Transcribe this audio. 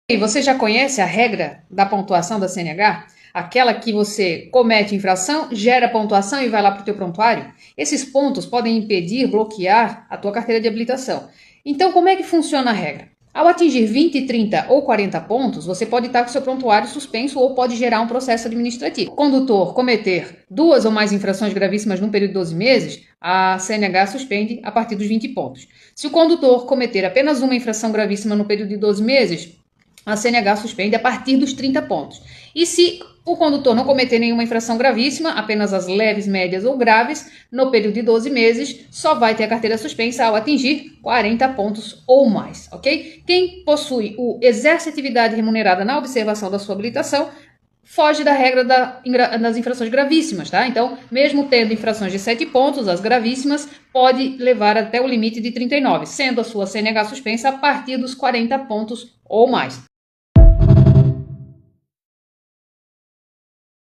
E você já conhece a regra da pontuação da CNH? Aquela que você comete infração, gera pontuação e vai lá para o teu prontuário? Esses pontos podem impedir, bloquear a tua carteira de habilitação. Então, como é que funciona a regra? Ao atingir 20, 30 ou 40 pontos, você pode estar com seu prontuário suspenso ou pode gerar um processo administrativo. Se o condutor cometer 2 ou mais infrações gravíssimas num período de 12 meses, a CNH suspende a partir dos 20 pontos. Se o condutor cometer apenas uma infração gravíssima no período de 12 meses, a CNH suspende a partir dos 30 pontos. E se o condutor não cometer nenhuma infração gravíssima, apenas as leves, médias ou graves, no período de 12 meses, só vai ter a carteira suspensa ao atingir 40 pontos ou mais, ok? Quem possui o exerce atividade remunerada na observação da sua habilitação, foge da regra das infrações gravíssimas, tá? Então, mesmo tendo infrações de 7 pontos, as gravíssimas, pode levar até o limite de 39, sendo a sua CNH suspensa a partir dos 40 pontos ou mais.